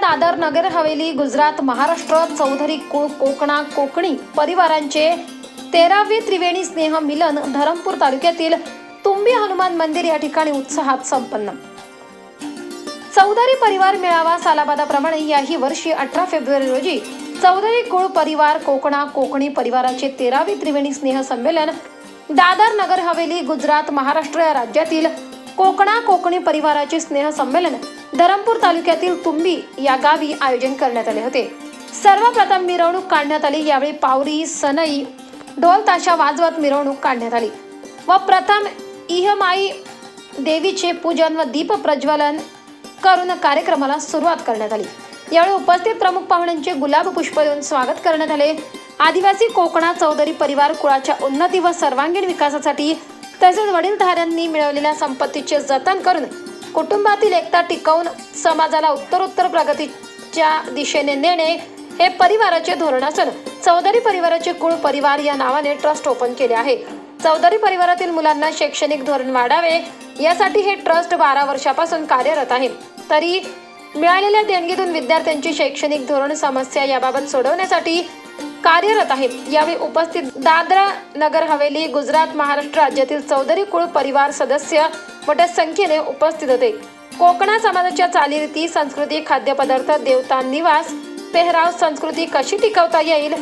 दादर, नगर हवेली, गुजरात, महाराष्ट्र, चौधरी कुळ, कोकणा, कोकणी परिवारांचे 13वे त्रिवेणी स्नेह मिलन धरमपूर तालुक्यातील तुंबी हनुमान मंदिर या ठिकाणी उत्साहात संपन्न। चौधरी परिवार मेळावा सालाबादाप्रमाणे याही वर्षी 18 फेब्रुवारी रोजी चौधरी कुळ परिवार, कोकणा, कोकणी परिवाराचे 13वे त्रिवेणी स्नेह संमेलन दादर, नगर हवेली, गुजरात, महाराष्ट्र या राज्यातील कोकणा, कोकणी परिवाराचे स्नेह संमेलन धरमपूर तालुक्यातील तुंबी या गावी आयोजन करण्यात आले होते। सर्वप्रथम मिरवणूक काढण्यात आली। यावेळी पावरी, सनई, ढोल ताशा वाजवत मिरवणूक काढण्यात आली व प्रथम इहमाई देवीचे पूजन व दीप प्रज्वलन करून कार्यक्रमाला सुरुवात करण्यात आली। यावेळी उपस्थित प्रमुख पाहुण्यांचे गुलाब पुष्प देऊन स्वागत करण्यात आले। आदिवासी कोकणा चौधरी परिवार कुळाच्या उन्नती व सर्वांगीण विकासासाठी तसेच वडीलधाऱ्यांनी मिळवलेल्या संपत्तीचे जतन करून कुटुंबातील एकता टिकवून समाजाला उत्तरोत्तर प्रगतीच्या दिशेने नेणे हे परिवाराचे धोरण असून चौधरी परिवाराचे कुळ परिवार या नावाने ट्रस्ट ओपन केले आहे। चौधरी परिवारातील मुलांना शैक्षणिक धोरण वाढावे यासाठी हे ट्रस्ट 12 वर्षापासून कार्यरत आहे। तरी मिळालेल्या देणगीतून विद्यार्थ्यांची शैक्षणिक धोरण समस्या याबाबत सोडवण्यासाठी कार्यरत आहे। यावेळी उपस्थित दादर, नगर हवेली, गुजरात, महाराष्ट्र राज्यातील चौधरी कुळ परिवार सदस्य मोठ्या संख्येने उपस्थित होते। कोकणा समाजाच्या चालीरीती, संस्कृती, खाद्यपदार्थ, देवता निवास, पेहराव, संस्कृती कशी टिकवता येईल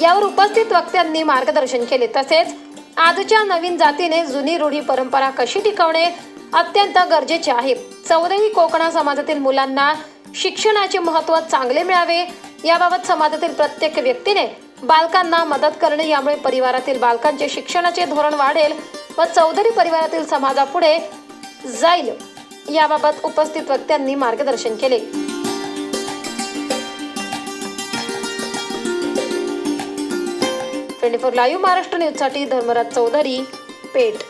यावर उपस्थित वक्त्यांनी मार्गदर्शन केले। तसेच आजच्या नवीन जातीने जुनी रूढी परंपरा कशी टिकवणे अत्यंत गरजेचे आहे। चौधरी कोकणा समाजातील मुलांना शिक्षणाचे महत्त्व चांगले मिळावे याबाबत समाजातील प्रत्येक व्यक्तीने बालकांना मदत करणे, यामुळे परिवारातील बालकांचे शिक्षणाचे धोरण वाढेल व चौधरी परिवारातील समाजापुढे जाईल याबाबत उपस्थित वक्त्यांनी मार्गदर्शन केले। 24 लाईव्ह महाराष्ट्र न्यूजसाठी धर्मराज चौधरी, पेठ।